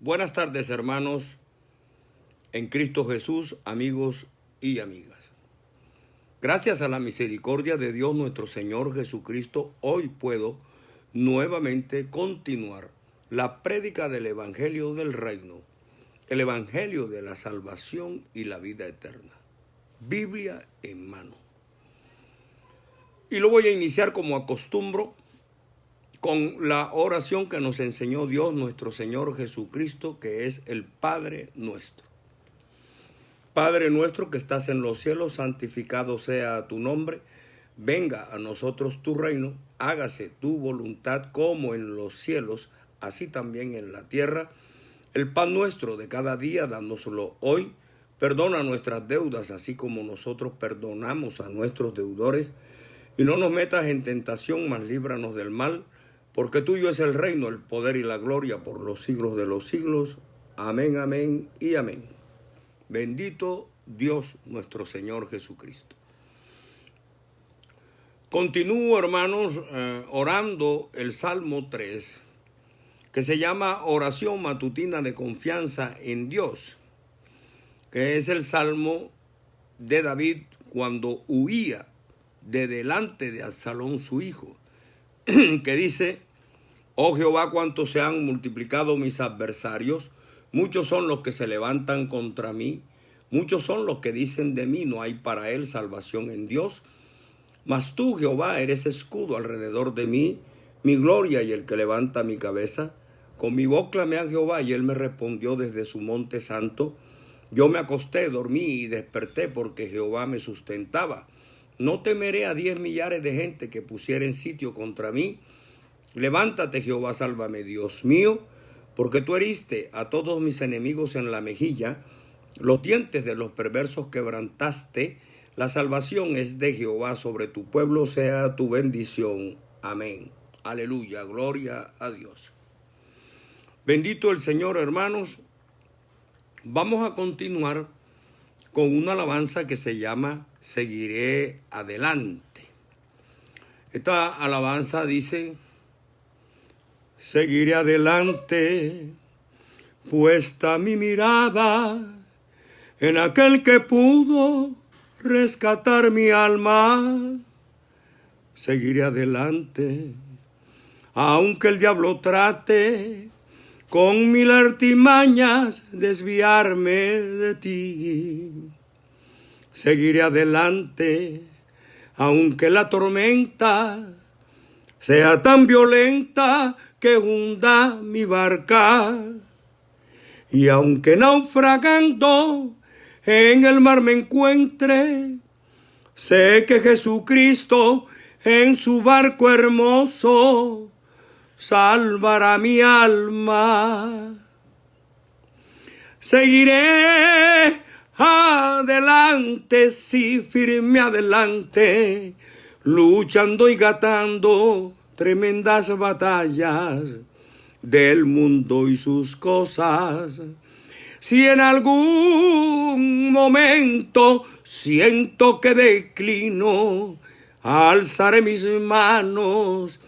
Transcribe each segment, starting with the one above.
Buenas tardes, hermanos en Cristo Jesús, amigos y amigas. Gracias a la misericordia de Dios nuestro Señor Jesucristo, hoy puedo nuevamente continuar la prédica del Evangelio del Reino, el Evangelio de la salvación y la vida eterna. Biblia en mano. Y lo voy a iniciar como acostumbro con la oración que nos enseñó Dios nuestro Señor Jesucristo, que es el Padre nuestro. Padre nuestro que estás en los cielos, santificado sea tu nombre. Venga a nosotros tu reino, hágase tu voluntad como en los cielos, así también en la tierra. El pan nuestro de cada día, dánoslo hoy. Perdona nuestras deudas, así como nosotros perdonamos a nuestros deudores. Y no nos metas en tentación, mas líbranos del mal, porque tuyo es el reino, el poder y la gloria por los siglos de los siglos. Amén, amén y amén. Bendito Dios nuestro Señor Jesucristo. Continúo, hermanos, orando el Salmo 3, que se llama oración matutina de confianza en Dios, que es el Salmo de David cuando huía de delante de Absalón su hijo, que dice: Oh Jehová, cuánto se han multiplicado mis adversarios, muchos son los que se levantan contra mí, muchos son los que dicen de mí, no hay para él salvación en Dios. Mas tú, Jehová, eres escudo alrededor de mí, mi gloria y el que levanta mi cabeza. Con mi voz clamé a Jehová y él me respondió desde su monte santo. Yo me acosté, dormí y desperté porque Jehová me sustentaba. No temeré a 10 millares de gente que pusieren sitio contra mí. Levántate, Jehová, sálvame, Dios mío, porque tú heriste a todos mis enemigos en la mejilla, los dientes de los perversos quebrantaste. La salvación es de Jehová, sobre tu pueblo sea tu bendición. Amén. Aleluya, gloria a Dios. Bendito el Señor, hermanos. Vamos a continuar con una alabanza que se llama Seguiré adelante. Esta alabanza dice: Seguiré adelante, puesta mi mirada en aquel que pudo rescatar mi alma. Seguiré adelante, aunque el diablo trate con 1000 artimañas desviarme de ti. Seguiré adelante, aunque la tormenta sea tan violenta que hunda mi barca. Y aunque naufragando en el mar me encuentre, sé que Jesucristo en su barco hermoso salvará mi alma. Seguiré adelante, sí, firme adelante, luchando y gatando tremendas batallas del mundo y sus cosas. Si en algún momento siento que declino, alzaré mis manos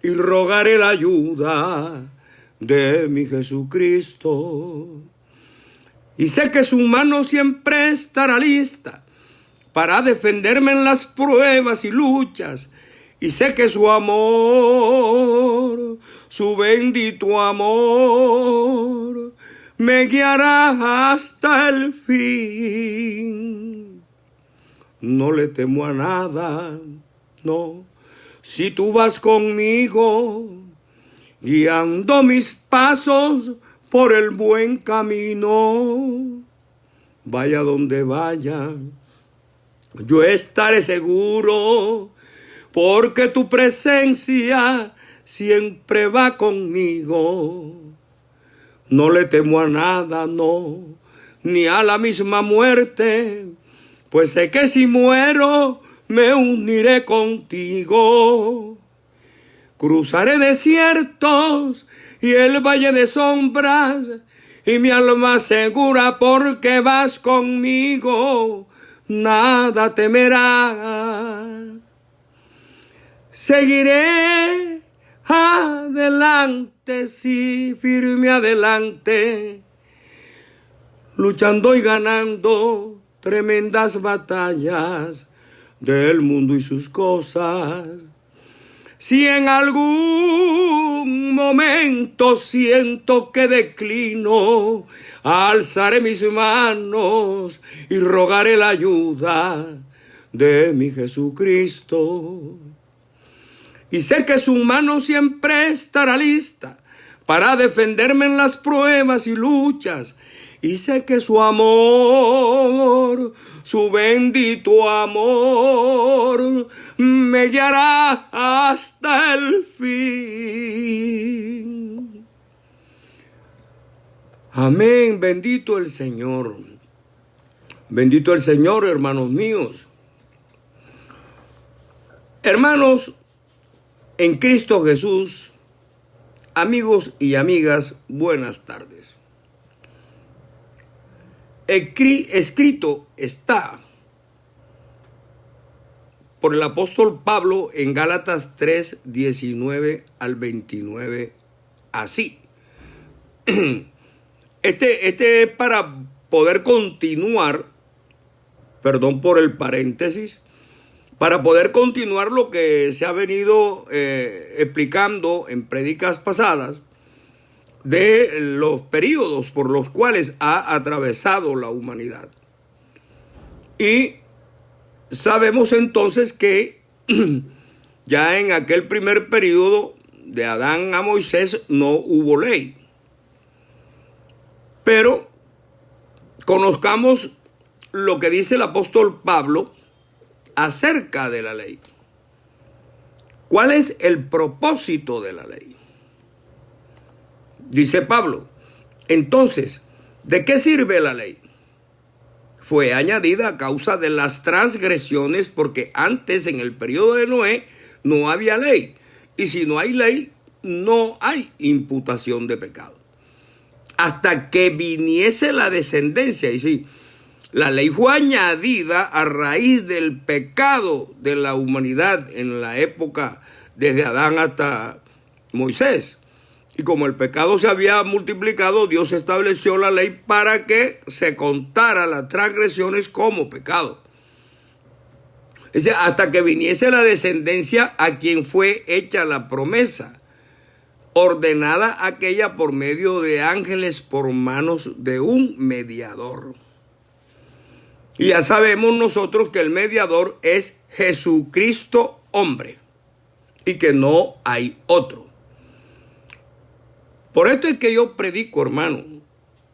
y rogaré la ayuda de mi Jesucristo. Y sé que su mano siempre estará lista para defenderme en las pruebas y luchas. Y sé que su amor, su bendito amor, me guiará hasta el fin. No le temo a nada, no. Si tú vas conmigo, guiando mis pasos por el buen camino, vaya donde vaya, yo estaré seguro, porque tu presencia siempre va conmigo. No le temo a nada, no, ni a la misma muerte, pues sé que si muero me uniré contigo. Cruzaré desiertos y el valle de sombras, y mi alma segura porque vas conmigo, nada temerá. Seguiré Adelante, sí, firme adelante, luchando y ganando tremendas batallas del mundo y sus cosas. Si en algún momento siento que declino, alzaré mis manos y rogaré la ayuda de mi Jesucristo. Y sé que su mano siempre estará lista para defenderme en las pruebas y luchas. Y sé que su amor, su bendito amor, me guiará hasta el fin. Amén, bendito el Señor. Bendito el Señor, hermanos míos. Hermanos, en Cristo Jesús, amigos y amigas, buenas tardes. Escrito está por el apóstol Pablo en Gálatas 3, 19 al 29, así. Este es para poder continuar, perdón por el paréntesis, para poder continuar lo que se ha venido explicando en prédicas pasadas de los periodos por los cuales ha atravesado la humanidad. Y sabemos entonces que ya en aquel primer periodo de Adán a Moisés no hubo ley. Pero conozcamos lo que dice el apóstol Pablo acerca de la ley. ¿Cuál es el propósito de la ley? Dice Pablo, entonces, ¿de qué sirve la ley? Fue añadida a causa de las transgresiones, porque antes, en el periodo de Noé, no había ley. Y si no hay ley, no hay imputación de pecado. Hasta que viniese la descendencia, y sí, la ley fue añadida a raíz del pecado de la humanidad en la época desde Adán hasta Moisés. Y como el pecado se había multiplicado, Dios estableció la ley para que se contara las transgresiones como pecado. Es decir, hasta que viniese la descendencia a quien fue hecha la promesa, ordenada aquella por medio de ángeles por manos de un mediador. Y ya sabemos nosotros que el mediador es Jesucristo hombre y que no hay otro. Por esto es que yo predico, hermano,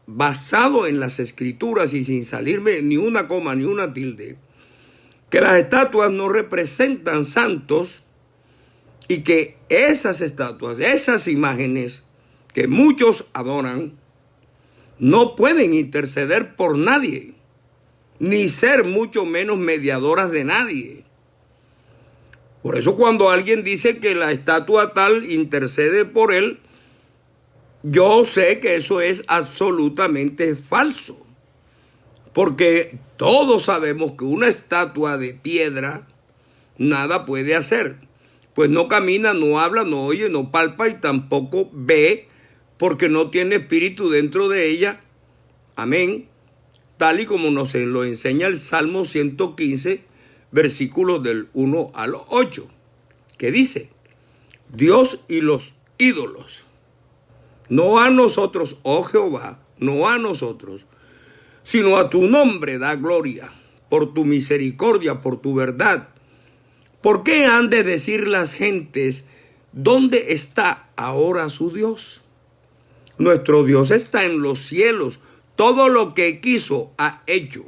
basado en las escrituras y sin salirme ni una coma ni una tilde, que las estatuas no representan santos y que esas estatuas, esas imágenes que muchos adoran, no pueden interceder por nadie, ni ser mucho menos mediadoras de nadie. Por eso cuando alguien dice que la estatua tal intercede por él, yo sé que eso es absolutamente falso. Porque todos sabemos que una estatua de piedra nada puede hacer. Pues no camina, no habla, no oye, no palpa y tampoco ve, porque no tiene espíritu dentro de ella. Amén. Tal y como nos lo enseña el Salmo 115, versículos del 1 al 8, que dice, Dios y los ídolos, no a nosotros, oh Jehová, no a nosotros, sino a tu nombre da gloria, por tu misericordia, por tu verdad. ¿Por qué han de decir las gentes, ¿dónde está ahora su Dios? Nuestro Dios está en los cielos, todo lo que quiso ha hecho.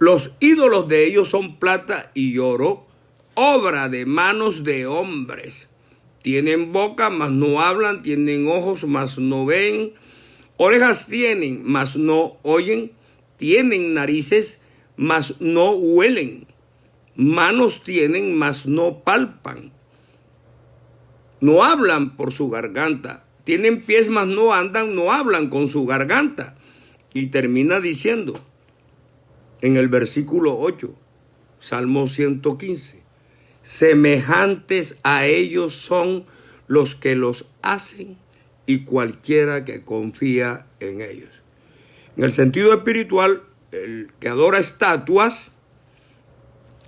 Los ídolos de ellos son plata y oro, obra de manos de hombres. Tienen boca, mas no hablan, tienen ojos, mas no ven, orejas tienen, mas no oyen, tienen narices, mas no huelen, manos tienen, mas no palpan, no hablan por su garganta, tienen pies, mas no andan, no hablan con su garganta. Y termina diciendo en el versículo 8, Salmo 115, semejantes a ellos son los que los hacen y cualquiera que confía en ellos. En el sentido espiritual, el que adora estatuas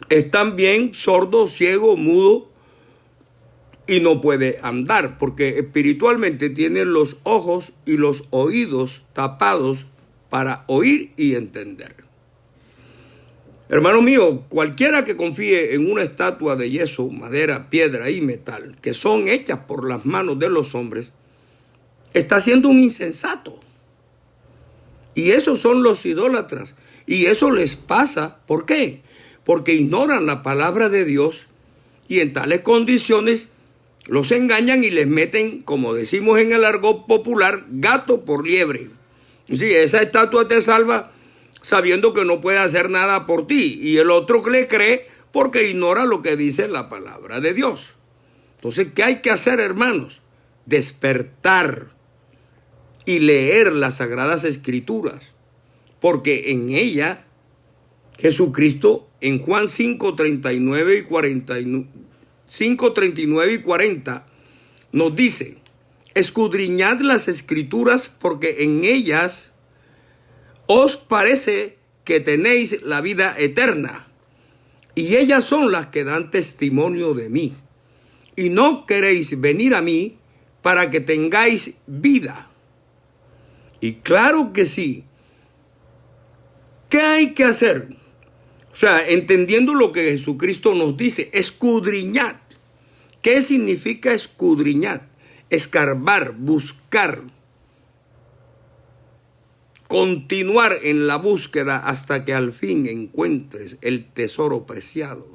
es también sordo, ciego, mudo y no puede andar, porque espiritualmente tiene los ojos y los oídos tapados para oír y entender. Hermano mío, cualquiera que confíe en una estatua de yeso, madera, piedra y metal, que son hechas por las manos de los hombres, está siendo un insensato. Y esos son los idólatras. Y eso les pasa. ¿Por qué? Porque ignoran la palabra de Dios y en tales condiciones los engañan y les meten, como decimos en el argot popular, gato por liebre. Sí, esa estatua te salva sabiendo que no puede hacer nada por ti. Y el otro que le cree porque ignora lo que dice la palabra de Dios. Entonces, ¿qué hay que hacer, hermanos? Despertar y leer las Sagradas Escrituras. Porque en ella, Jesucristo, en Juan 5:39 y 40, nos dice: escudriñad las Escrituras porque en ellas os parece que tenéis la vida eterna, y ellas son las que dan testimonio de mí. Y no queréis venir a mí para que tengáis vida. Y claro que sí. ¿Qué hay que hacer? O sea, entendiendo lo que Jesucristo nos dice, escudriñad. ¿Qué significa escudriñar? Escarbar, buscar. Continuar en la búsqueda hasta que al fin encuentres el tesoro preciado.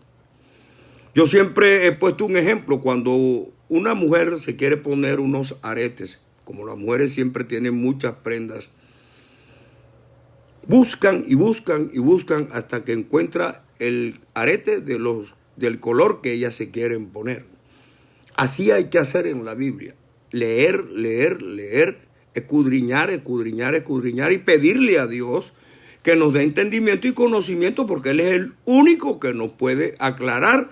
Yo siempre he puesto un ejemplo. Cuando una mujer se quiere poner unos aretes, como las mujeres siempre tienen muchas prendas, buscan y buscan y buscan hasta que encuentra el arete del color que ellas se quieren poner. Así hay que hacer en la Biblia. Leer, leer, leer. Escudriñar, escudriñar, escudriñar y pedirle a Dios que nos dé entendimiento y conocimiento, porque Él es el único que nos puede aclarar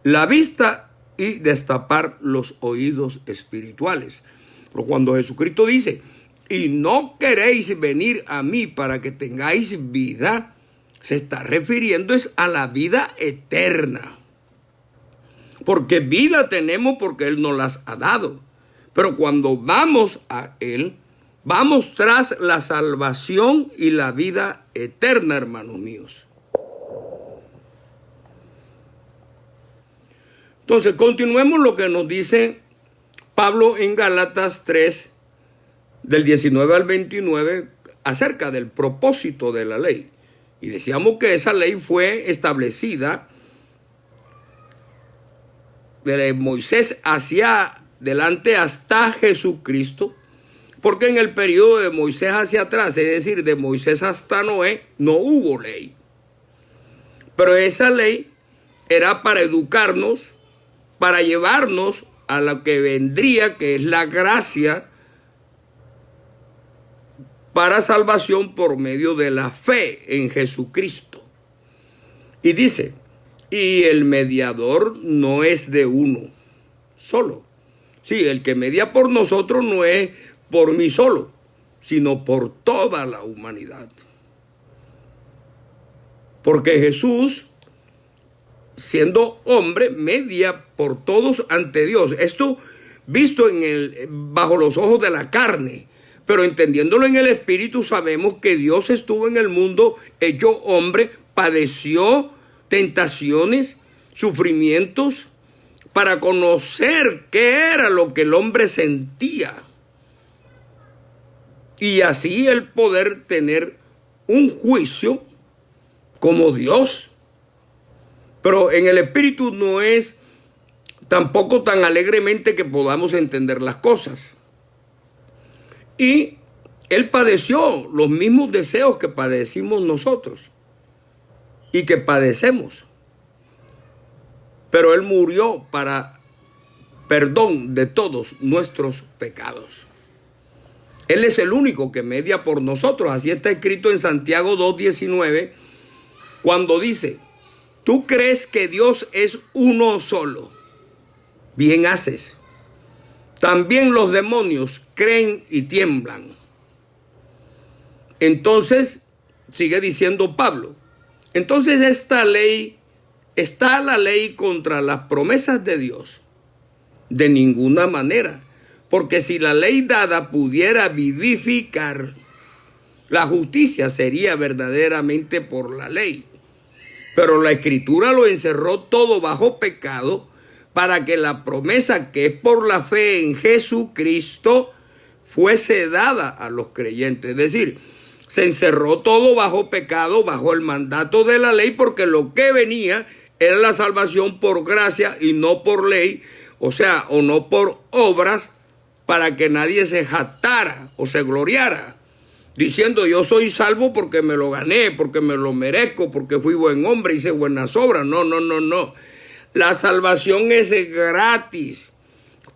la vista y destapar los oídos espirituales. Pero cuando Jesucristo dice, y no queréis venir a mí para que tengáis vida, se está refiriendo es a la vida eterna. Porque vida tenemos porque Él nos las ha dado. Pero cuando vamos a Él, vamos tras la salvación y la vida eterna, hermanos míos. Entonces, continuemos lo que nos dice Pablo en Gálatas 3, del 19 al 29, acerca del propósito de la ley. Y decíamos que esa ley fue establecida de Moisés hacia adelante hasta Jesucristo, porque en el periodo de Moisés hacia atrás, es decir, de Moisés hasta Noé, no hubo ley. Pero esa ley era para educarnos, para llevarnos a lo que vendría, que es la gracia para salvación por medio de la fe en Jesucristo. Y dice, y el mediador no es de uno solo. Sí, el que media por nosotros no es por mí solo, sino por toda la humanidad. Porque Jesús, siendo hombre, media por todos ante Dios. Esto visto bajo los ojos de la carne, pero entendiéndolo en el espíritu, sabemos que Dios estuvo en el mundo hecho hombre, padeció tentaciones, sufrimientos, para conocer qué era lo que el hombre sentía. Y así el poder tener un juicio como Dios. Pero en el espíritu no es tampoco tan alegremente que podamos entender las cosas. Y Él padeció los mismos deseos que padecimos nosotros y que padecemos. Pero Él murió para perdón de todos nuestros pecados. Él es el único que media por nosotros. Así está escrito en Santiago 2:19, cuando dice, tú crees que Dios es uno solo. Bien haces. también los demonios creen y tiemblan. Entonces, sigue diciendo Pablo, entonces está la ley contra las promesas de Dios. De ninguna manera, porque si la ley dada pudiera vivificar, la justicia sería verdaderamente por la ley. Pero la Escritura lo encerró todo bajo pecado para que la promesa que es por la fe en Jesucristo fuese dada a los creyentes. Es decir, se encerró todo bajo pecado, bajo el mandato de la ley, porque lo que venía era la salvación por gracia y no por ley, o sea, o no por obras, para que nadie se jactara o se gloriara, diciendo yo soy salvo porque me lo gané, porque me lo merezco, porque fui buen hombre, hice buenas obras. No. La salvación es gratis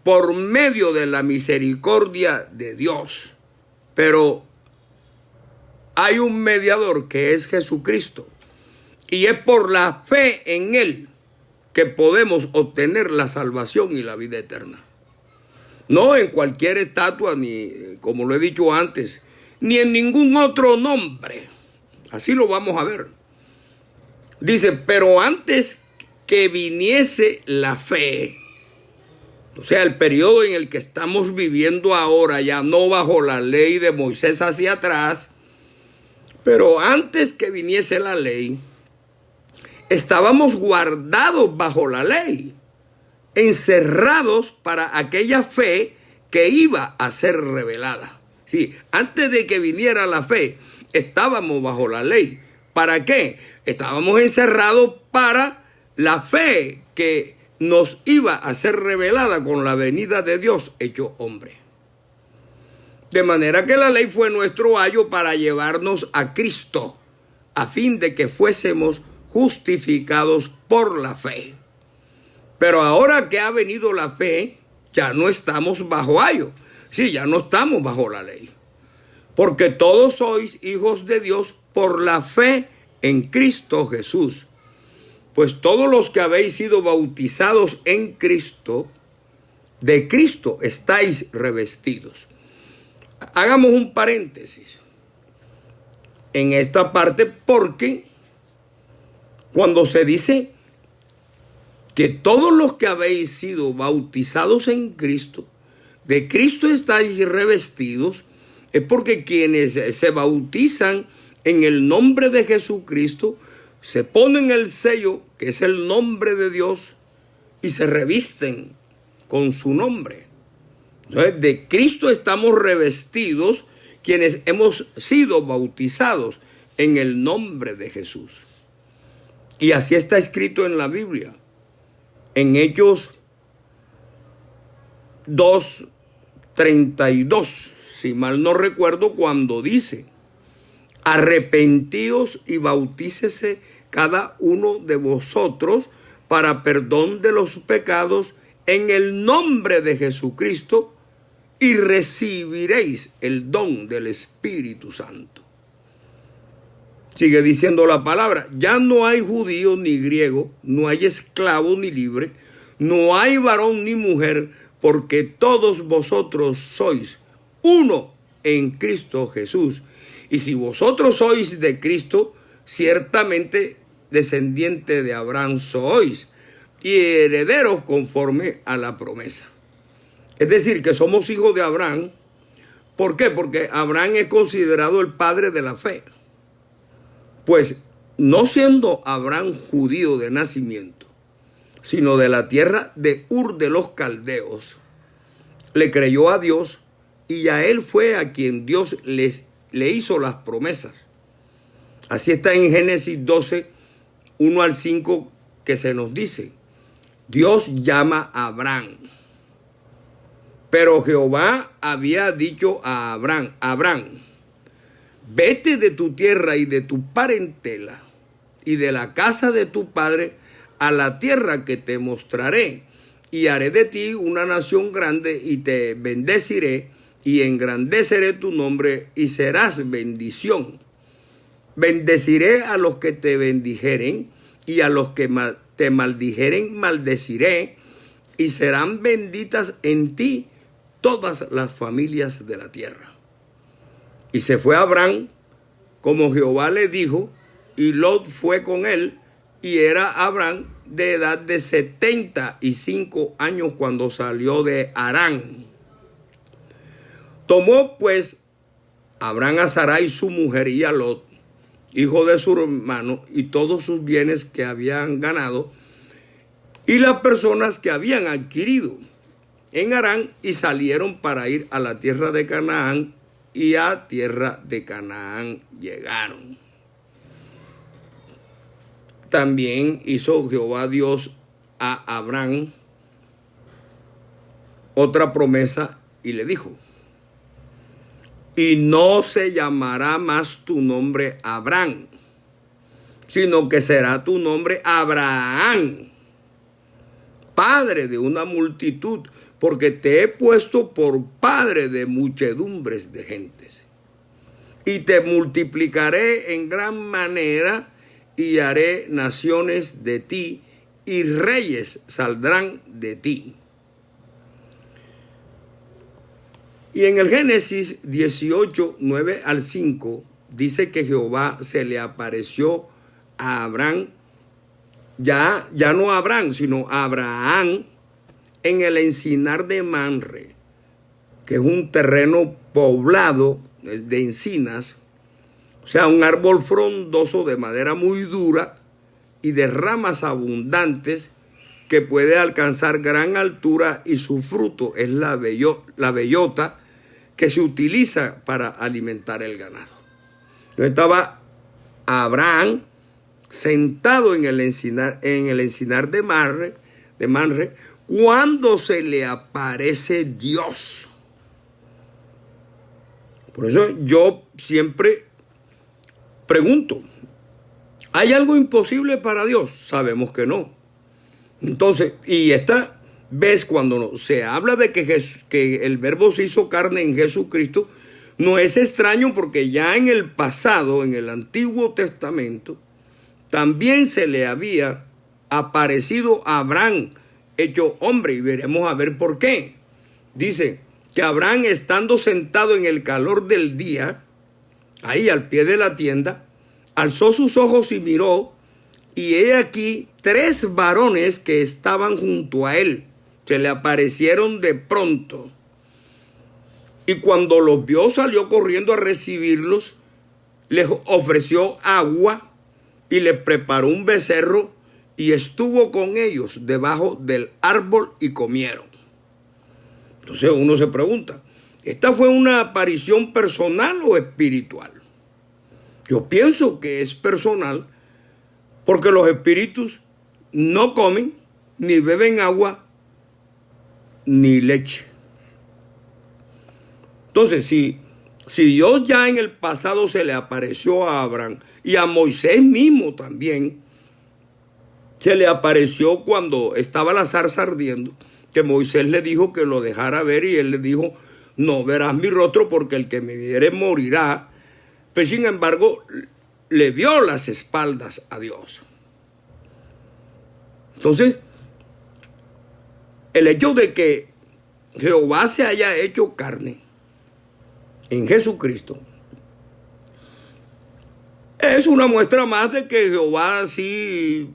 por medio de la misericordia de Dios. Pero hay un mediador que es Jesucristo. Y es por la fe en Él que podemos obtener la salvación y la vida eterna. No en cualquier estatua, ni como lo he dicho antes, ni en ningún otro nombre. Así lo vamos a ver. Dice, pero antes que viniese la fe, o sea, el periodo en el que estamos viviendo ahora, ya no bajo la ley de Moisés hacia atrás, pero antes que viniese la ley, estábamos guardados bajo la ley, encerrados para aquella fe que iba a ser revelada. Sí, antes de que viniera la fe, estábamos bajo la ley. ¿Para qué? Estábamos encerrados para la fe que nos iba a ser revelada con la venida de Dios hecho hombre. De manera que la ley fue nuestro ayo para llevarnos a Cristo, a fin de que fuésemos justificados por la fe. Pero ahora que ha venido la fe, ya no estamos bajo ayo. Sí, ya no estamos bajo la ley. Porque todos sois hijos de Dios por la fe en Cristo Jesús. Pues todos los que habéis sido bautizados en Cristo, de Cristo estáis revestidos. Hagamos un paréntesis en esta parte, porque cuando se dice que todos los que habéis sido bautizados en Cristo, de Cristo estáis revestidos, es porque quienes se bautizan en el nombre de Jesucristo, se ponen el sello, que es el nombre de Dios, y se revisten con su nombre. Entonces, de Cristo estamos revestidos quienes hemos sido bautizados en el nombre de Jesús. Y así está escrito en la Biblia. En Hechos 2:32, si mal no recuerdo, cuando dice, arrepentíos y bautícese cada uno de vosotros para perdón de los pecados en el nombre de Jesucristo, y recibiréis el don del Espíritu Santo. Sigue diciendo la palabra, ya no hay judío ni griego, no hay esclavo ni libre, no hay varón ni mujer, porque todos vosotros sois uno en Cristo Jesús. Y si vosotros sois de Cristo, ciertamente descendiente de Abraham sois, y herederos conforme a la promesa. Es decir, que somos hijos de Abraham. ¿Por qué? Porque Abraham es considerado el padre de la fe. Pues no siendo Abraham judío de nacimiento, sino de la tierra de Ur de los Caldeos, le creyó a Dios, y a él fue a quien Dios le hizo las promesas. Así está en Génesis 12, 1 al 5, que se nos dice, Dios llama a Abraham. Pero Jehová había dicho a Abraham, vete de tu tierra y de tu parentela y de la casa de tu padre a la tierra que te mostraré, y haré de ti una nación grande, y te bendeciré y engrandeceré tu nombre, y serás bendición. Bendeciré a los que te bendijeren, y a los que te maldijeren maldeciré, y serán benditas en ti todas las familias de la tierra. Y se fue Abraham como Jehová le dijo, y Lot fue con él, y era Abraham de edad de 75 años cuando salió de Harán. Tomó pues Abraham a Sarai su mujer y a Lot, hijo de su hermano, y todos sus bienes que habían ganado, y las personas que habían adquirido en Harán, y salieron para ir a la tierra de Canaán, y a tierra de Canaán llegaron. También hizo Jehová Dios a Abraham otra promesa y le dijo: y no se llamará más tu nombre Abraham, sino que será tu nombre Abraham, padre de una multitud, porque te he puesto por padre de muchedumbres de gentes. Y te multiplicaré en gran manera, y haré naciones de ti, y reyes saldrán de ti. Y en el Génesis 18, 9 al 5, dice que Jehová se le apareció a Abraham, ya no a Abraham, sino a Abraham, en el encinar de Mamre, que es un terreno poblado de encinas, o sea, un árbol frondoso de madera muy dura y de ramas abundantes, que puede alcanzar gran altura, y su fruto es la bellota que se utiliza para alimentar el ganado. Entonces estaba Abraham sentado en el encinar de Mamre, cuando se le aparece Dios. Por eso yo siempre pregunto, ¿hay algo imposible para Dios? Sabemos que no. Entonces, y esta vez cuando se habla de que el Verbo se hizo carne en Jesucristo, no es extraño, porque ya en el pasado, en el Antiguo Testamento, también se le había aparecido a Abraham hecho hombre, y veremos a ver por qué. Dice que Abraham, estando sentado en el calor del día, ahí al pie de la tienda, alzó sus ojos y miró, y he aquí 3 varones que estaban junto a él, se le aparecieron de pronto. Y cuando los vio, salió corriendo a recibirlos, les ofreció agua y les preparó un becerro, y estuvo con ellos debajo del árbol y comieron. Entonces uno se pregunta, ¿esta fue una aparición personal o espiritual? Yo pienso que es personal, porque los espíritus no comen, ni beben agua, ni leche. Entonces, si Dios ya en el pasado se le apareció a Abraham, y a Moisés mismo también se le apareció cuando estaba la zarza ardiendo, que Moisés le dijo que lo dejara ver, y él le dijo: no verás mi rostro, porque el que me viere morirá. Pero sin embargo, le vio las espaldas a Dios. Entonces, el hecho de que Jehová se haya hecho carne en Jesucristo es una muestra más de que Jehová sí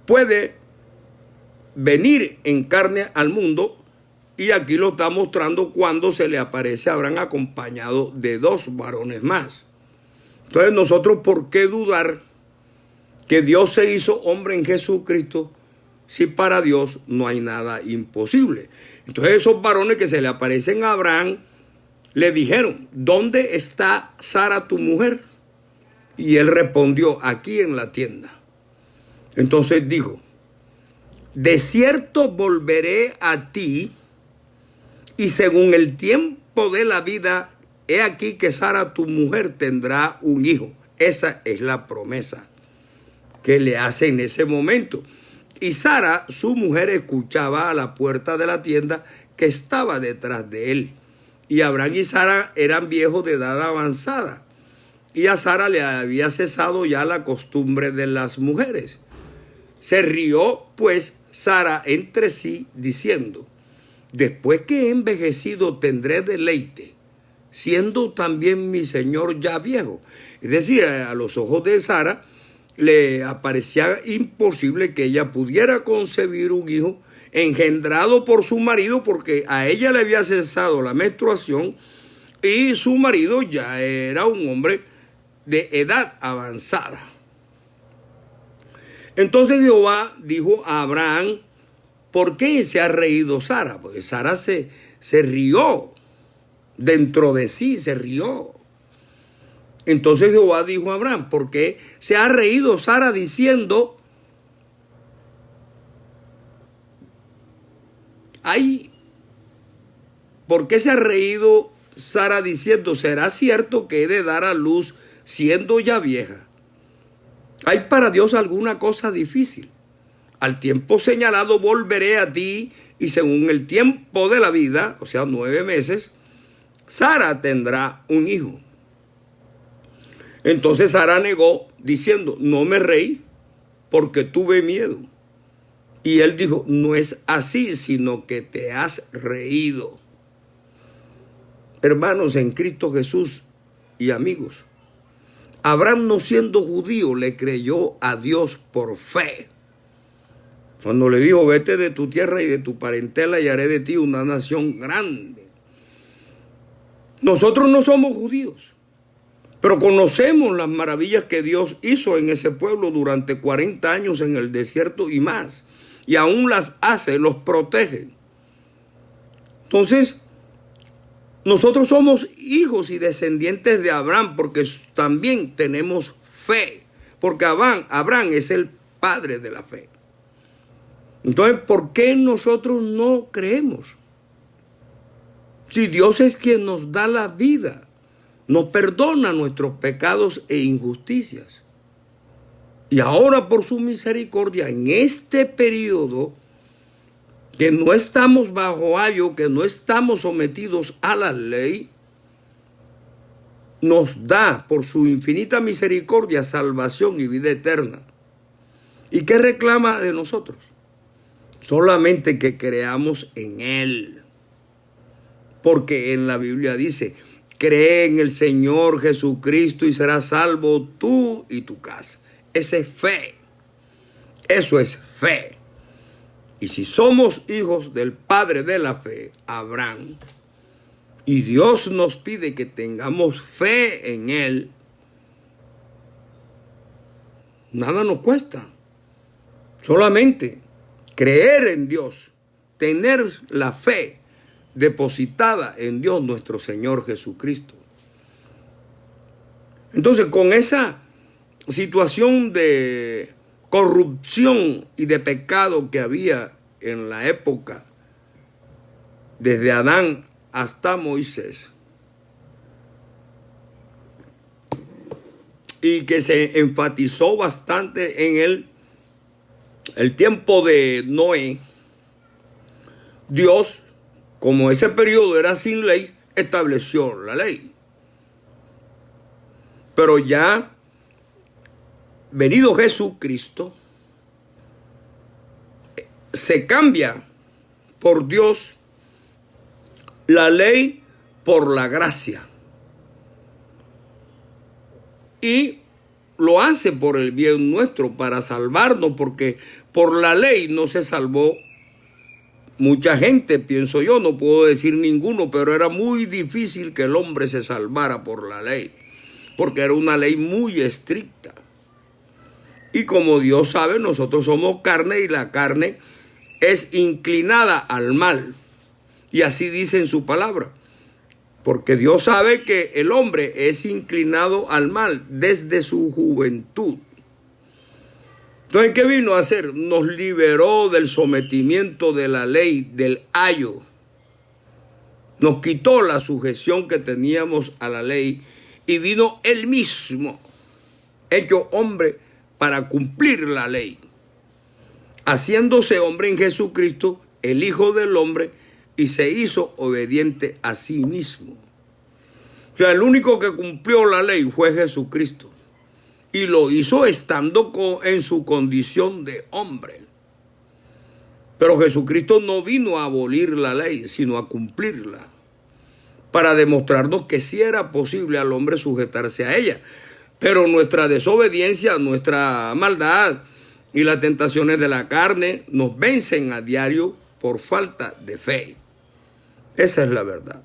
puede venir en carne al mundo, y aquí lo está mostrando cuando se le aparece a Abraham acompañado de 2 varones más. Entonces nosotros, ¿por qué dudar que Dios se hizo hombre en Jesucristo, si para Dios no hay nada imposible? Entonces esos varones que se le aparecen a Abraham le dijeron: ¿dónde está Sara tu mujer? Y él respondió: aquí en la tienda. Entonces dijo: de cierto volveré a ti, y según el tiempo de la vida, he aquí que Sara tu mujer tendrá un hijo. Esa es la promesa que le hace en ese momento. Y Sara, su mujer, escuchaba a la puerta de la tienda que estaba detrás de él. Y Abraham y Sara eran viejos de edad avanzada, y a Sara le había cesado ya la costumbre de las mujeres. Se rió pues Sara entre sí, diciendo: después que he envejecido tendré deleite, siendo también mi señor ya viejo. Es decir, a los ojos de Sara le parecía imposible que ella pudiera concebir un hijo engendrado por su marido, porque a ella le había cesado la menstruación y su marido ya era un hombre de edad avanzada. Entonces Jehová dijo a Abraham: ¿por qué se ha reído Sara? Porque Sara se rió, dentro de sí se rió. Entonces Jehová dijo a Abraham: ¿por qué se ha reído Sara diciendo, ay, ¿por qué se ha reído Sara diciendo, será cierto que he de dar a luz siendo ya vieja? ¿Hay para Dios alguna cosa difícil? Al tiempo señalado volveré a ti, y según el tiempo de la vida, o sea, 9 meses, Sara tendrá un hijo. Entonces Sara negó, diciendo: no me reí, porque tuve miedo. Y él dijo: no es así, sino que te has reído. Hermanos en Cristo Jesús y amigos, Abraham, no siendo judío, le creyó a Dios por fe. Cuando le dijo: vete de tu tierra y de tu parentela y haré de ti una nación grande. Nosotros no somos judíos, pero conocemos las maravillas que Dios hizo en ese pueblo durante 40 años en el desierto y más. Y aún las hace, los protege. Entonces, nosotros somos hijos y descendientes de Abraham porque también tenemos fe. Porque Abraham es el padre de la fe. Entonces, ¿por qué nosotros no creemos? Si Dios es quien nos da la vida, nos perdona nuestros pecados e injusticias. Y ahora, por su misericordia, en este periodo que no estamos bajo ayo, que no estamos sometidos a la ley, nos da por su infinita misericordia salvación y vida eterna. ¿Y qué reclama de nosotros? Solamente que creamos en Él. Porque en la Biblia dice: cree en el Señor Jesucristo y serás salvo tú y tu casa. Esa es fe. Eso es fe. Y si somos hijos del Padre de la fe, Abraham, y Dios nos pide que tengamos fe en Él, nada nos cuesta. Solamente creer en Dios, tener la fe depositada en Dios nuestro Señor Jesucristo. Entonces, con esa situación de corrupción y de pecado que había en la época, desde Adán hasta Moisés, y que se enfatizó bastante en el tiempo de Noé, Dios, como ese periodo era sin ley, estableció la ley. Pero ya venido Jesucristo, se cambia por Dios la ley por la gracia. Y lo hace por el bien nuestro, para salvarnos, porque por la ley no se salvó mucha gente, pienso yo, no puedo decir ninguno, pero era muy difícil que el hombre se salvara por la ley, porque era una ley muy estricta. Y como Dios sabe, nosotros somos carne y la carne es inclinada al mal. Y así dice en su palabra. Porque Dios sabe que el hombre es inclinado al mal desde su juventud. Entonces, ¿qué vino a hacer? Nos liberó del sometimiento de la ley, del ayo. Nos quitó la sujeción que teníamos a la ley y vino Él mismo, hecho hombre, para cumplir la ley, haciéndose hombre en Jesucristo, el Hijo del Hombre, y se hizo obediente a sí mismo. O sea, el único que cumplió la ley fue Jesucristo, y lo hizo estando en su condición de hombre. Pero Jesucristo no vino a abolir la ley, sino a cumplirla, para demostrarnos que sí era posible al hombre sujetarse a ella. Pero nuestra desobediencia, nuestra maldad y las tentaciones de la carne nos vencen a diario por falta de fe. Esa es la verdad.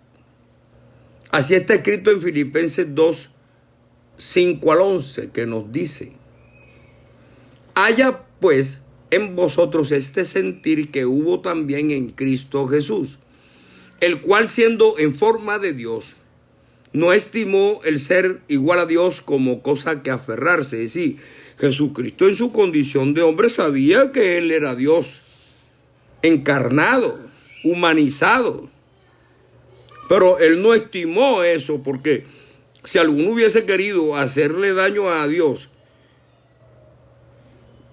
Así está escrito en Filipenses 2, 5 al 11, que nos dice: haya pues en vosotros este sentir que hubo también en Cristo Jesús, el cual, siendo en forma de Dios, no estimó el ser igual a Dios como cosa que aferrarse. Es decir, Jesucristo en su condición de hombre sabía que Él era Dios, encarnado, humanizado. Pero Él no estimó eso, porque si alguno hubiese querido hacerle daño a Dios,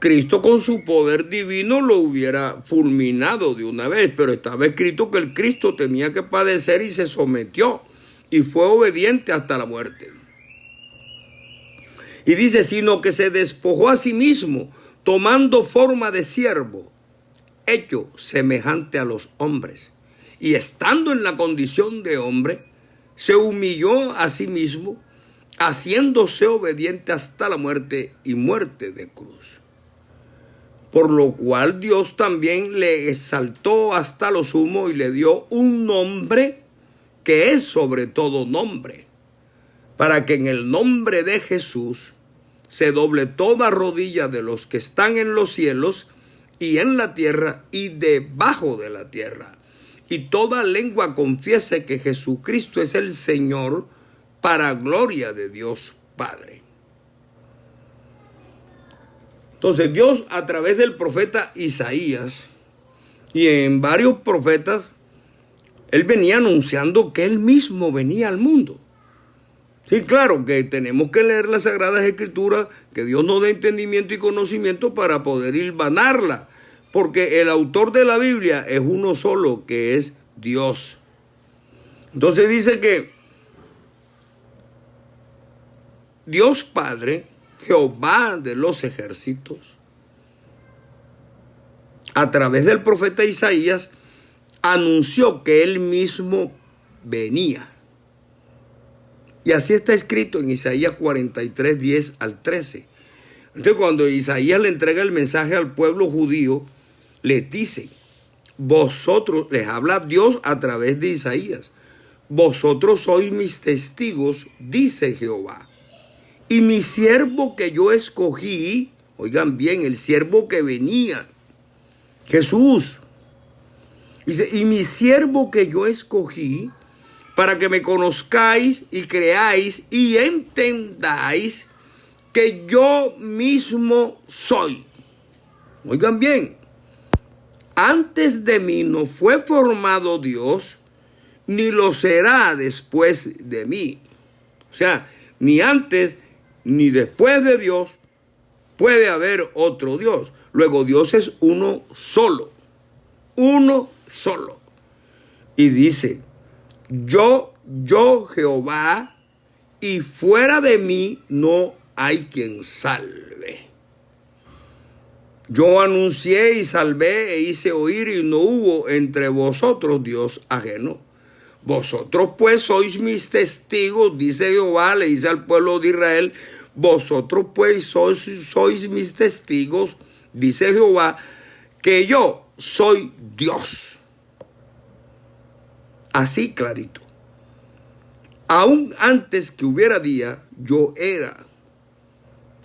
Cristo con su poder divino lo hubiera fulminado de una vez. Pero estaba escrito que el Cristo tenía que padecer y se sometió y fue obediente hasta la muerte. Y dice, sino que se despojó a sí mismo, tomando forma de siervo, hecho semejante a los hombres. Y estando en la condición de hombre, se humilló a sí mismo, haciéndose obediente hasta la muerte y muerte de cruz. Por lo cual Dios también le exaltó hasta lo sumo y le dio un nombre que es sobre todo nombre, para que en el nombre de Jesús se doble toda rodilla de los que están en los cielos y en la tierra y debajo de la tierra, y toda lengua confiese que Jesucristo es el Señor, para gloria de Dios Padre. Entonces Dios, a través del profeta Isaías y en varios profetas, Él venía anunciando que Él mismo venía al mundo. Sí, claro que tenemos que leer las Sagradas Escrituras, que Dios nos dé entendimiento y conocimiento para poder hilvanarla, porque el autor de la Biblia es uno solo, que es Dios. Entonces dice que Dios Padre, Jehová de los ejércitos, a través del profeta Isaías, anunció que Él mismo venía. Y así está escrito en Isaías 43, 10 al 13. Entonces, cuando Isaías le entrega el mensaje al pueblo judío, les dice, vosotros, les habla Dios a través de Isaías, vosotros sois mis testigos, dice Jehová. Y mi siervo que yo escogí, oigan bien, el siervo que venía, Jesús. Dice, y mi siervo que yo escogí, para que me conozcáis y creáis y entendáis que yo mismo soy. Oigan bien, antes de mí no fue formado Dios, ni lo será después de mí. O sea, ni antes ni después de Dios puede haber otro Dios. Luego Dios es uno solo. Uno solo. Y dice, yo Jehová, y fuera de mí no hay quien salve. Yo anuncié y salvé e hice oír, y no hubo entre vosotros Dios ajeno. Vosotros pues sois mis testigos, dice Jehová, le dice al pueblo de Israel, vosotros pues sois mis testigos, dice Jehová, que yo soy Dios. Así clarito. Aún antes que hubiera día, yo era.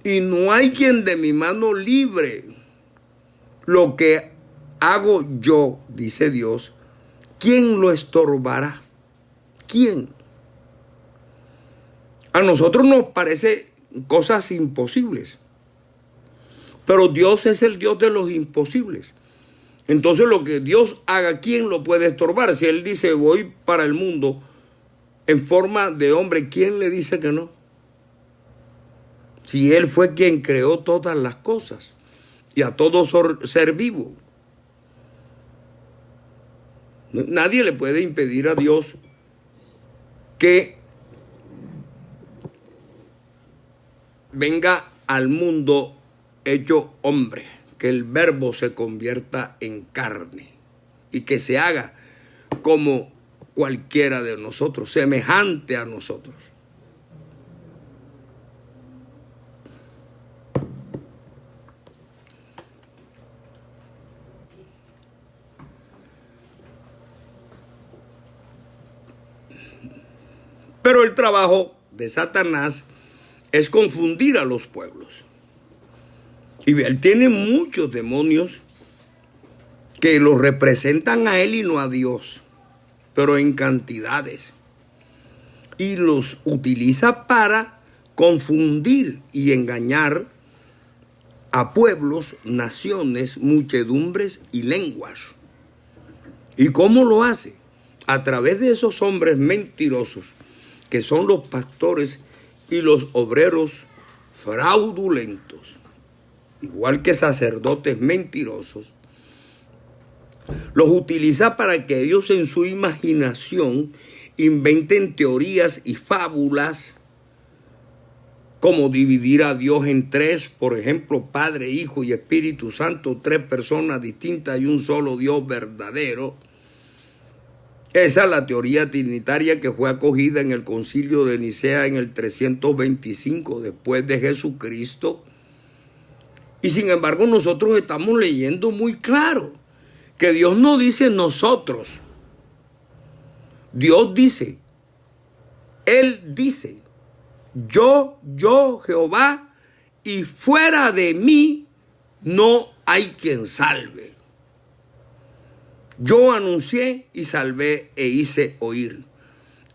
Y no hay quien de mi mano libre. Lo que hago yo, dice Dios, ¿quién lo estorbará? ¿Quién? A nosotros nos parece cosas imposibles. Pero Dios es el Dios de los imposibles. Entonces lo que Dios haga, ¿quién lo puede estorbar? Si Él dice, voy para el mundo en forma de hombre, ¿quién le dice que no? Si Él fue quien creó todas las cosas y a todo ser vivo. Nadie le puede impedir a Dios que venga al mundo hecho hombre, que el Verbo se convierta en carne y que se haga como cualquiera de nosotros, semejante a nosotros. Pero el trabajo de Satanás es confundir a los pueblos. Y él tiene muchos demonios que los representan a él y no a Dios, pero en cantidades. Y los utiliza para confundir y engañar a pueblos, naciones, muchedumbres y lenguas. ¿Y cómo lo hace? A través de esos hombres mentirosos, que son los pastores y los obreros fraudulentos, igual que sacerdotes mentirosos, los utiliza para que ellos en su imaginación inventen teorías y fábulas, como dividir a Dios en tres, por ejemplo, Padre, Hijo y Espíritu Santo, tres personas distintas y un solo Dios verdadero. Esa es la teoría trinitaria que fue acogida en el Concilio de Nicea en el 325 después de Jesucristo. Y sin embargo nosotros estamos leyendo muy claro que Dios no dice nosotros. Dios dice, Él dice, yo, Jehová, y fuera de mí no hay quien salve. Yo anuncié y salvé e hice oír.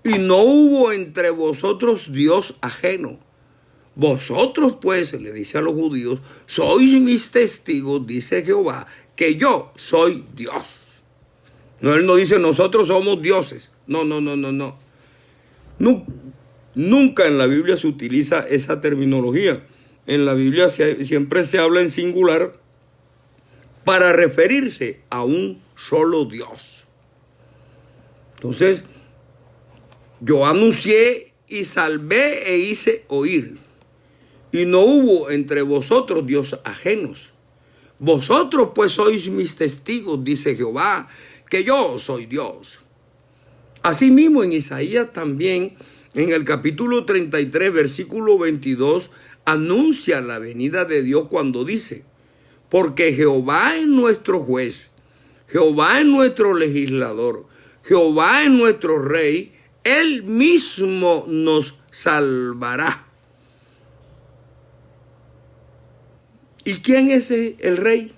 Y no hubo entre vosotros Dios ajeno. Vosotros pues, le dice a los judíos, sois mis testigos, dice Jehová, que yo soy Dios. No, él no dice nosotros somos dioses. No. Nunca en la Biblia se utiliza esa terminología. En la Biblia siempre se habla en singular para referirse a un solo Dios. Entonces, yo anuncié y salvé e hice oír. Y no hubo entre vosotros dios ajenos. Vosotros pues sois mis testigos, dice Jehová, que yo soy Dios. Asimismo en Isaías también, en el capítulo 33, versículo 22, anuncia la venida de Dios cuando dice, porque Jehová es nuestro juez, Jehová es nuestro legislador, Jehová es nuestro rey, Él mismo nos salvará. ¿Y quién es el rey?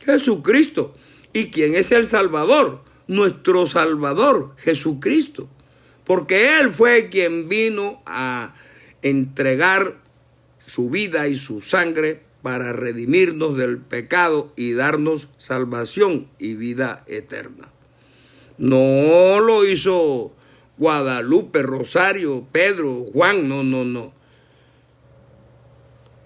Jesucristo. ¿Y quién es el salvador? Nuestro salvador, Jesucristo. Porque Él fue quien vino a entregar su vida y su sangre para redimirnos del pecado y darnos salvación y vida eterna. No lo hizo Guadalupe, Rosario, Pedro, Juan, no.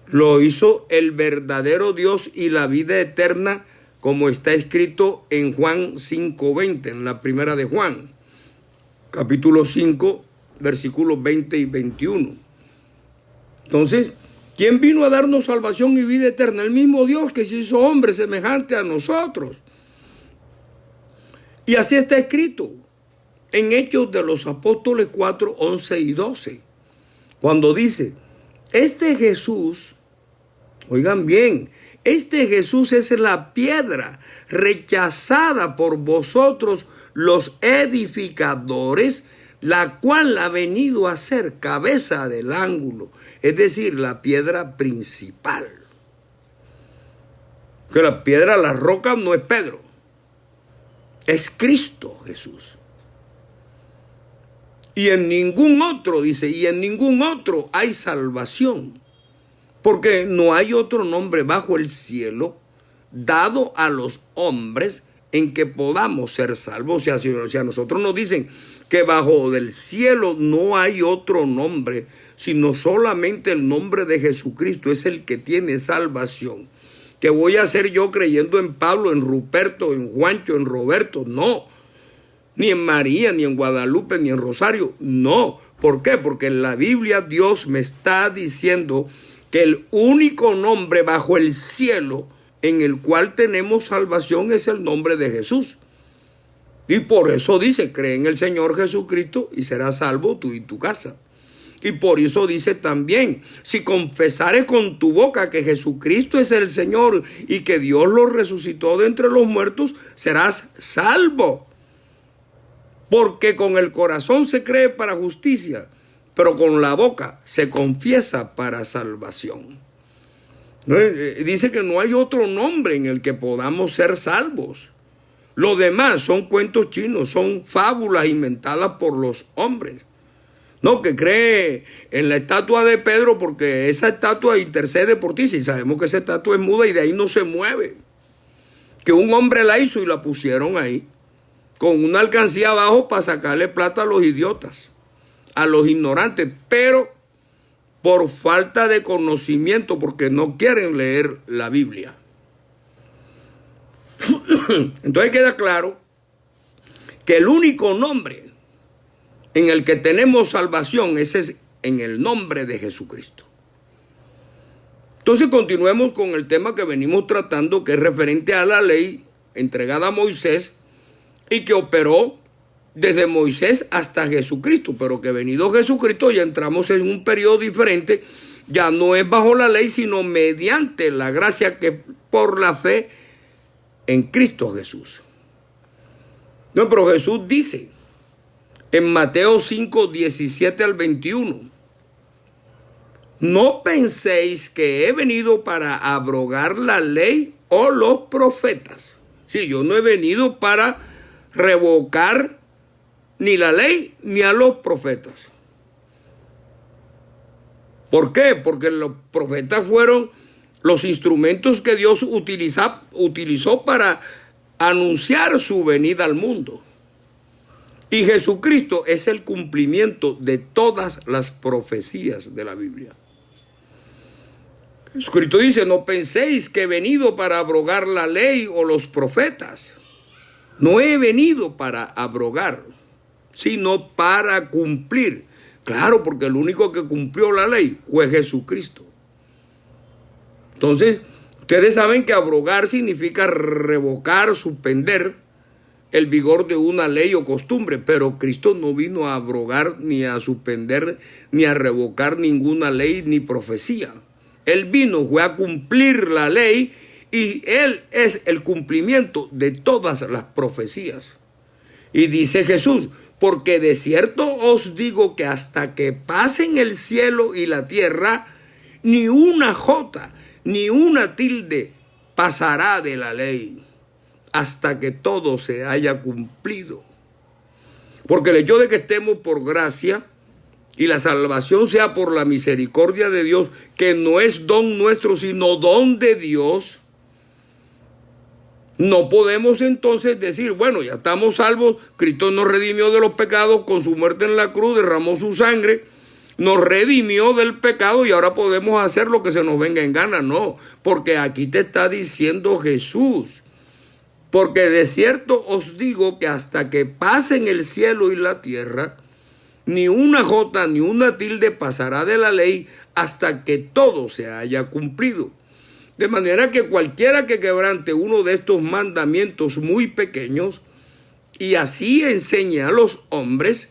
Lo hizo el verdadero Dios y la vida eterna, como está escrito en Juan 5:20, en la primera de Juan, capítulo 5, versículos 20 y 21. Entonces, ¿quién vino a darnos salvación y vida eterna? El mismo Dios que se hizo hombre semejante a nosotros. Y así está escrito en Hechos de los Apóstoles 4, 11 y 12, cuando dice, este Jesús, oigan bien, este Jesús es la piedra rechazada por vosotros los edificadores, la cual ha venido a ser cabeza del ángulo, es decir, la piedra principal. Que la piedra, la roca no es Pedro, es Cristo Jesús. Y en ningún otro, dice, y en ningún otro hay salvación. Porque no hay otro nombre bajo el cielo dado a los hombres en que podamos ser salvos. O sea, si a nosotros nos dicen que bajo del cielo no hay otro nombre, sino solamente el nombre de Jesucristo es el que tiene salvación. ¿Qué voy a hacer yo creyendo en Pablo, en Ruperto, en Juancho, en Roberto? No. Ni en María, ni en Guadalupe, ni en Rosario. No. ¿Por qué? Porque en la Biblia Dios me está diciendo que el único nombre bajo el cielo en el cual tenemos salvación es el nombre de Jesús. Y por eso dice, cree en el Señor Jesucristo y serás salvo tú y tu casa. Y por eso dice también, si confesares con tu boca que Jesucristo es el Señor y que Dios lo resucitó de entre los muertos, serás salvo. Porque con el corazón se cree para justicia, pero con la boca se confiesa para salvación. Dice que no hay otro nombre en el que podamos ser salvos. Lo demás son cuentos chinos, son fábulas inventadas por los hombres. No, que cree en la estatua de Pedro porque esa estatua intercede por ti. Si sabemos que esa estatua es muda y de ahí no se mueve. Que un hombre la hizo y la pusieron ahí, con una alcancía abajo para sacarle plata a los idiotas, a los ignorantes, pero por falta de conocimiento, porque no quieren leer la Biblia. Entonces queda claro que el único nombre en el que tenemos salvación ese es en el nombre de Jesucristo. Entonces continuemos con el tema que venimos tratando, que es referente a la ley entregada a Moisés y que operó desde Moisés hasta Jesucristo, pero que venido Jesucristo ya entramos en un periodo diferente, ya no es bajo la ley, sino mediante la gracia que por la fe en Cristo Jesús. No, pero Jesús dice en Mateo 5, 17 al 21, no penséis que he venido para abrogar la ley o los profetas. Sí, yo no he venido para revocar ni la ley ni a los profetas. ¿Por qué? Porque los profetas fueron los instrumentos que Dios utilizó para anunciar su venida al mundo. Y Jesucristo es el cumplimiento de todas las profecías de la Biblia. Jesucristo dice, no penséis que he venido para abrogar la ley o los profetas. No he venido para abrogar, sino para cumplir. Claro, porque el único que cumplió la ley fue Jesucristo. Entonces, ustedes saben que abrogar significa revocar, suspender el vigor de una ley o costumbre, pero Cristo no vino a abrogar, ni a suspender, ni a revocar ninguna ley ni profecía. Él fue a cumplir la ley y Él es el cumplimiento de todas las profecías. Y dice Jesús, porque de cierto os digo que hasta que pasen el cielo y la tierra, ni una jota, ni una tilde pasará de la ley, hasta que todo se haya cumplido. Porque el hecho de que estemos por gracia y la salvación sea por la misericordia de Dios, que no es don nuestro, sino don de Dios, no podemos entonces decir, bueno, ya estamos salvos, Cristo nos redimió de los pecados con su muerte en la cruz, derramó su sangre, nos redimió del pecado y ahora podemos hacer lo que se nos venga en gana. No, porque aquí te está diciendo Jesús, porque de cierto os digo que hasta que pasen el cielo y la tierra, ni una jota ni una tilde pasará de la ley hasta que todo se haya cumplido. De manera que cualquiera que quebrante uno de estos mandamientos muy pequeños y así enseñe a los hombres,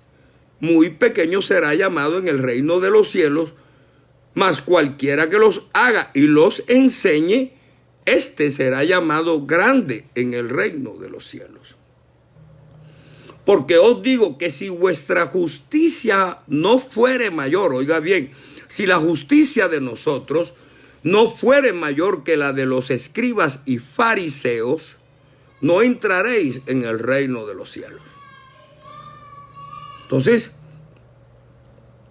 muy pequeño será llamado en el reino de los cielos, mas cualquiera que los haga y los enseñe, este será llamado grande en el reino de los cielos. Porque os digo que si vuestra justicia no fuere mayor, oiga bien, si la justicia de nosotros no fuere mayor que la de los escribas y fariseos, no entraréis en el reino de los cielos. Entonces,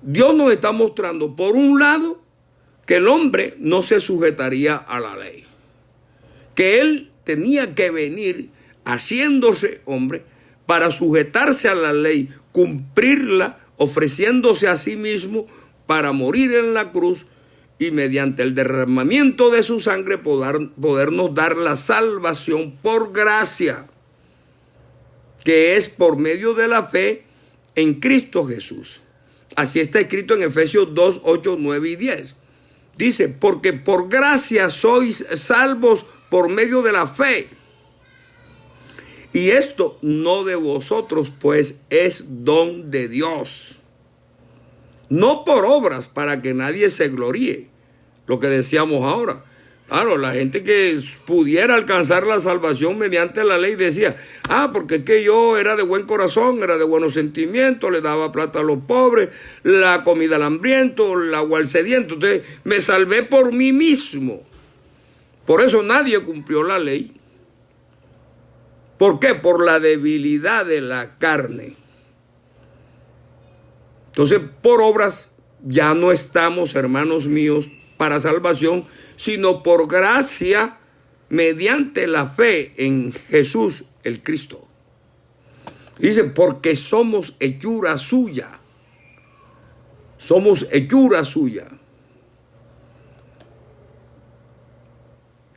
Dios nos está mostrando, por un lado, que el hombre no se sujetaría a la ley, que él tenía que venir haciéndose hombre para sujetarse a la ley, cumplirla, ofreciéndose a sí mismo para morir en la cruz y mediante el derramamiento de su sangre podernos dar la salvación por gracia, que es por medio de la fe en Cristo Jesús. Así está escrito en Efesios 2, 8, 9 y 10. Dice, porque por gracia sois salvos por medio de la fe. Y esto no de vosotros, pues es don de Dios. No por obras, para que nadie se gloríe. Lo que decíamos ahora. Claro, la gente que pudiera alcanzar la salvación mediante la ley decía, porque es que yo era de buen corazón, era de buenos sentimientos, le daba plata a los pobres, la comida al hambriento, el agua al sediento. Entonces me salvé por mí mismo. Por eso nadie cumplió la ley. ¿Por qué? Por la debilidad de la carne. Entonces, por obras ya no estamos, hermanos míos, para salvación, sino por gracia mediante la fe en Jesús el Cristo. Dice, porque somos hechura suya. Somos hechura suya.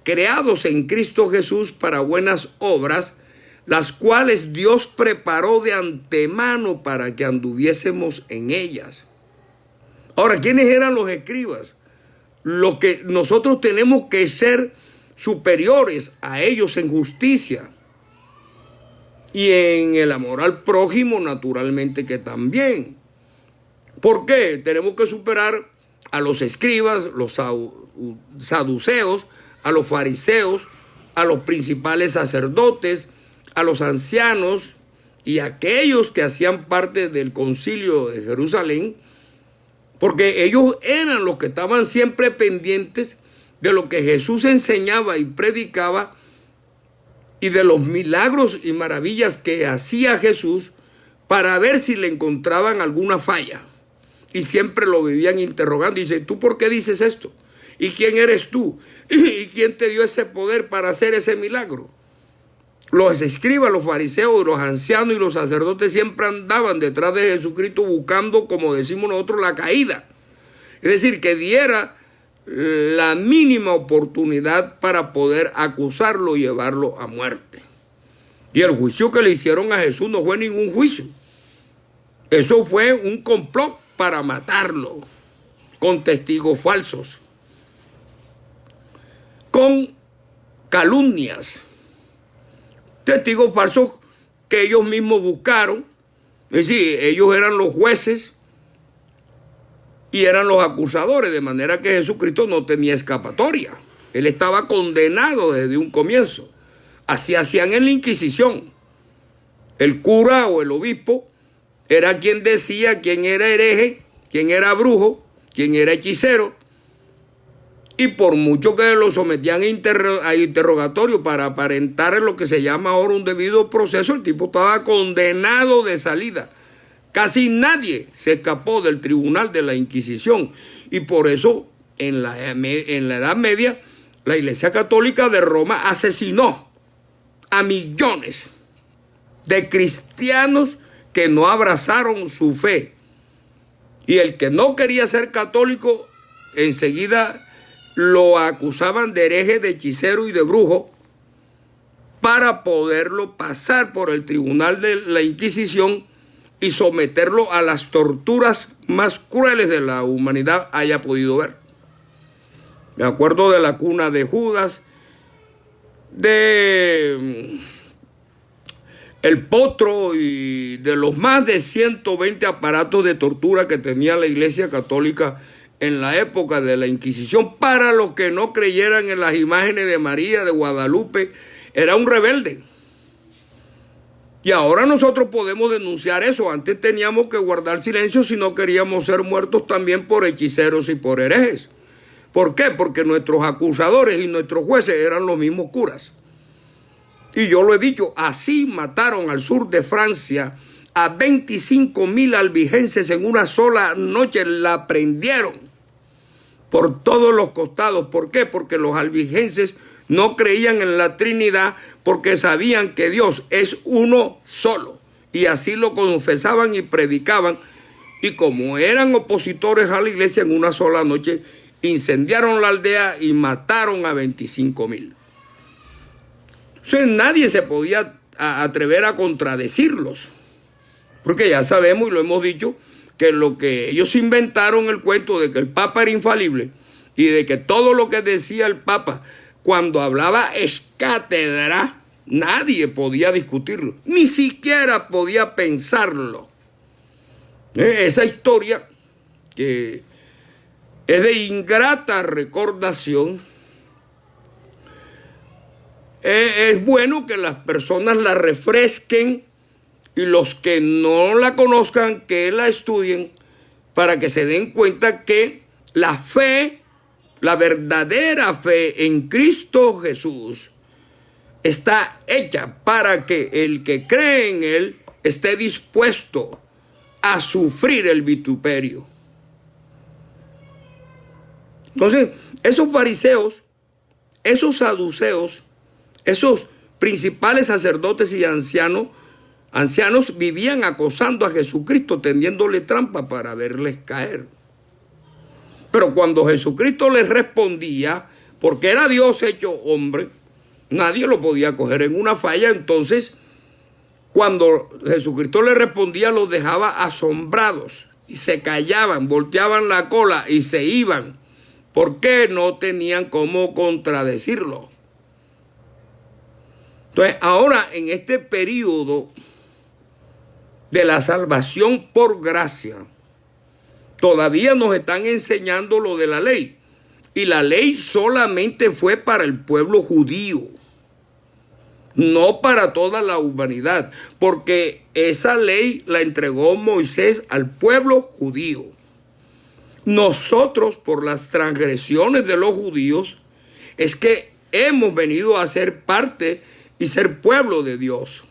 Creados en Cristo Jesús para buenas obras, las cuales Dios preparó de antemano para que anduviésemos en ellas. Ahora, ¿quiénes eran los escribas? Lo que nosotros tenemos que ser superiores a ellos en justicia y en el amor al prójimo, naturalmente que también. ¿Por qué? Tenemos que superar a los escribas, los saduceos, a los fariseos, a los principales sacerdotes, a los ancianos y a aquellos que hacían parte del concilio de Jerusalén, porque ellos eran los que estaban siempre pendientes de lo que Jesús enseñaba y predicaba y de los milagros y maravillas que hacía Jesús para ver si le encontraban alguna falla. Y siempre lo vivían interrogando. Y dice, ¿tú por qué dices esto? ¿Y quién eres tú? ¿Y quién te dio ese poder para hacer ese milagro? Los escribas, los fariseos, los ancianos y los sacerdotes siempre andaban detrás de Jesucristo buscando, como decimos nosotros, la caída. Es decir, que diera la mínima oportunidad para poder acusarlo y llevarlo a muerte. Y el juicio que le hicieron a Jesús no fue ningún juicio. Eso fue un complot para matarlo, con testigos falsos, con calumnias. Testigos falsos que ellos mismos buscaron. Es decir, ellos eran los jueces y eran los acusadores, de manera que Jesucristo no tenía escapatoria. Él estaba condenado desde un comienzo. Así hacían en la Inquisición. El cura o el obispo era quien decía quién era hereje, quién era brujo, quién era hechicero. Y por mucho que lo sometían a interrogatorio para aparentar lo que se llama ahora un debido proceso, el tipo estaba condenado de salida. Casi nadie se escapó del tribunal de la Inquisición. Y por eso, en la Edad Media, la Iglesia Católica de Roma asesinó a millones de cristianos que no abrazaron su fe. Y el que no quería ser católico, enseguida lo acusaban de hereje, de hechicero y de brujo para poderlo pasar por el tribunal de la Inquisición y someterlo a las torturas más crueles de la humanidad haya podido ver. Me acuerdo de la cuna de Judas, de el potro y de los más de 120 aparatos de tortura que tenía la Iglesia Católica en la época de la Inquisición. Para los que no creyeran en las imágenes de María, de Guadalupe, era un rebelde. Y ahora nosotros podemos denunciar eso. Antes teníamos que guardar silencio si no queríamos ser muertos también por hechiceros y por herejes. ¿Por qué? Porque nuestros acusadores y nuestros jueces eran los mismos curas. Y yo lo he dicho, así mataron al sur de Francia a 25,000 albigenses en una sola noche. La prendieron por todos los costados. ¿Por qué? Porque los albigenses no creían en la Trinidad, porque sabían que Dios es uno solo. Y así lo confesaban y predicaban. Y como eran opositores a la iglesia, en una sola noche incendiaron la aldea y mataron a 25,000. Entonces nadie se podía atrever a contradecirlos. Porque ya sabemos y lo hemos dicho, que lo que ellos inventaron el cuento de que el Papa era infalible y de que todo lo que decía el Papa cuando hablaba es cátedra, nadie podía discutirlo, ni siquiera podía pensarlo. Esa historia que es de ingrata recordación, es bueno que las personas la refresquen y los que no la conozcan, que la estudien para que se den cuenta que la fe, la verdadera fe en Cristo Jesús, está hecha para que el que cree en Él esté dispuesto a sufrir el vituperio. Entonces, esos fariseos, esos saduceos, esos principales sacerdotes y ancianos vivían acosando a Jesucristo, tendiéndole trampa para verles caer. Pero cuando Jesucristo les respondía, porque era Dios hecho hombre, nadie lo podía coger en una falla. Entonces, cuando Jesucristo les respondía, los dejaba asombrados y se callaban, volteaban la cola y se iban, porque no tenían cómo contradecirlo. Entonces, ahora en este periodo de la salvación por gracia, todavía nos están enseñando lo de la ley. Y la ley solamente fue para el pueblo judío, no para toda la humanidad, porque esa ley la entregó Moisés al pueblo judío. Nosotros, por las transgresiones de los judíos, es que hemos venido a ser parte y ser pueblo de Dios.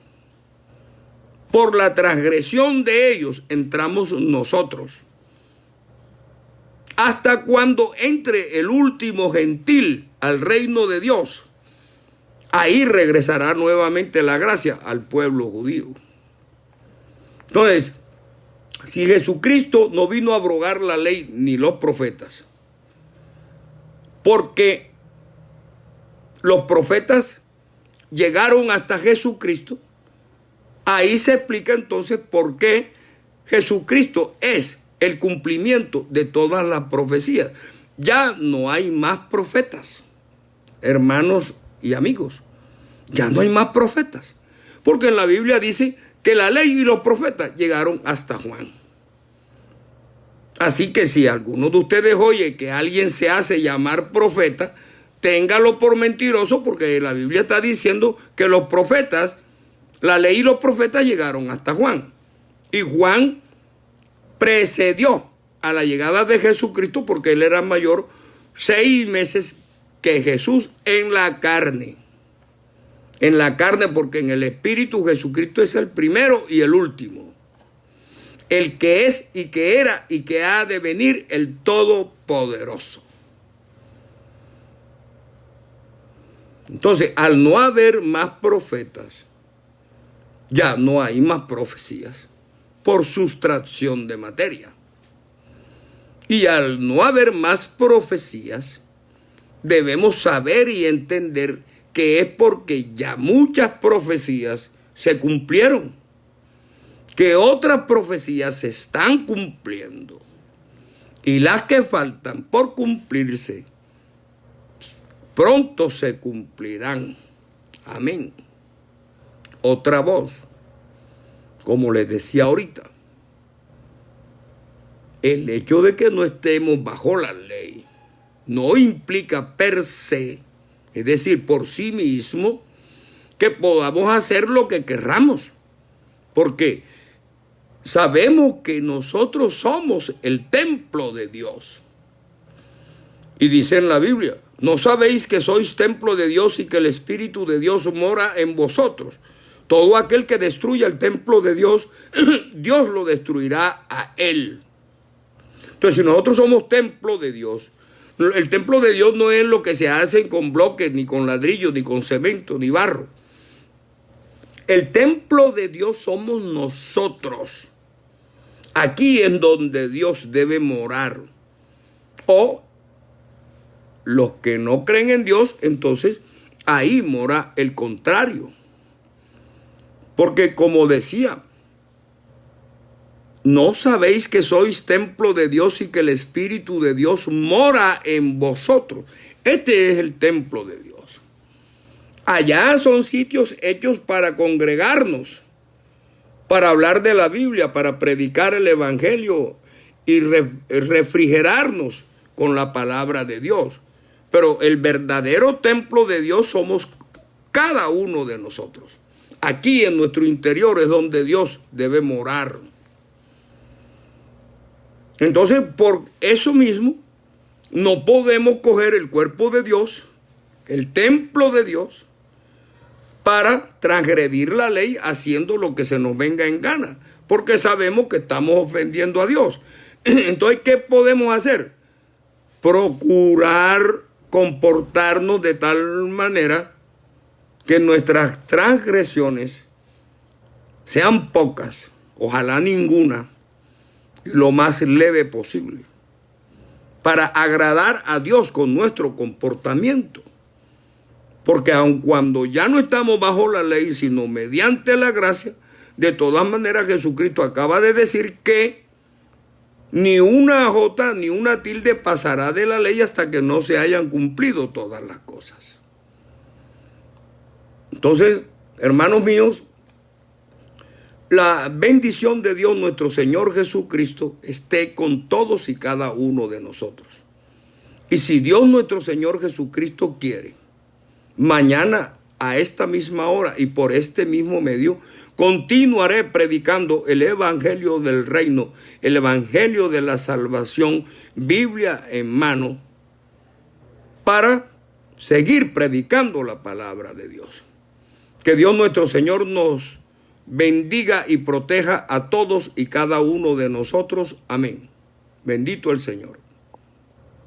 Por la transgresión de ellos entramos nosotros. Hasta cuando entre el último gentil al reino de Dios, ahí regresará nuevamente la gracia al pueblo judío. Entonces, si Jesucristo no vino a abrogar la ley ni los profetas, porque los profetas llegaron hasta Jesucristo, ahí se explica entonces por qué Jesucristo es el cumplimiento de todas las profecías. Ya no hay más profetas, hermanos y amigos. Ya no hay más profetas. Porque en la Biblia dice que la ley y los profetas llegaron hasta Juan. Así que si alguno de ustedes oye que alguien se hace llamar profeta, téngalo por mentiroso, porque la Biblia está diciendo que los profetas, la ley y los profetas llegaron hasta Juan. Y Juan precedió a la llegada de Jesucristo porque él era mayor 6 meses que Jesús en la carne. En la carne, porque en el espíritu Jesucristo es el primero y el último. El que es y que era y que ha de venir, el Todopoderoso. Entonces, al no haber más profetas, ya no hay más profecías por sustracción de materia. Y al no haber más profecías, debemos saber y entender que es porque ya muchas profecías se cumplieron, que otras profecías se están cumpliendo, y las que faltan por cumplirse pronto se cumplirán. Amén. Otra voz, como les decía ahorita, el hecho de que no estemos bajo la ley no implica per se, es decir, por sí mismo, que podamos hacer lo que querramos. Porque sabemos que nosotros somos el templo de Dios. Y dice en la Biblia, ¿no sabéis que sois templo de Dios y que el Espíritu de Dios mora en vosotros? Todo aquel que destruya el templo de Dios, Dios lo destruirá a él. Entonces, si nosotros somos templo de Dios, el templo de Dios no es lo que se hace con bloques, ni con ladrillos, ni con cemento, ni barro. El templo de Dios somos nosotros. Aquí es donde Dios debe morar. O los que no creen en Dios, entonces ahí mora el contrario. Porque como decía, ¿no sabéis que sois templo de Dios y que el Espíritu de Dios mora en vosotros? Este es el templo de Dios. Allá son sitios hechos para congregarnos, para hablar de la Biblia, para predicar el Evangelio y refrigerarnos con la palabra de Dios. Pero el verdadero templo de Dios somos cada uno de nosotros. Aquí en nuestro interior es donde Dios debe morar. Entonces, por eso mismo, no podemos coger el cuerpo de Dios, el templo de Dios, para transgredir la ley haciendo lo que se nos venga en gana, porque sabemos que estamos ofendiendo a Dios. Entonces, ¿qué podemos hacer? Procurar comportarnos de tal manera que nuestras transgresiones sean pocas, ojalá ninguna, lo más leve posible, para agradar a Dios con nuestro comportamiento. Porque aun cuando ya no estamos bajo la ley, sino mediante la gracia, de todas maneras Jesucristo acaba de decir que ni una jota ni una tilde pasará de la ley hasta que no se hayan cumplido todas las cosas. Entonces, hermanos míos, la bendición de Dios nuestro Señor Jesucristo esté con todos y cada uno de nosotros. Y si Dios nuestro Señor Jesucristo quiere, mañana a esta misma hora y por este mismo medio, continuaré predicando el Evangelio del Reino, el Evangelio de la Salvación, Biblia en mano, para seguir predicando la palabra de Dios. Que Dios nuestro Señor nos bendiga y proteja a todos y cada uno de nosotros. Amén. Bendito el Señor.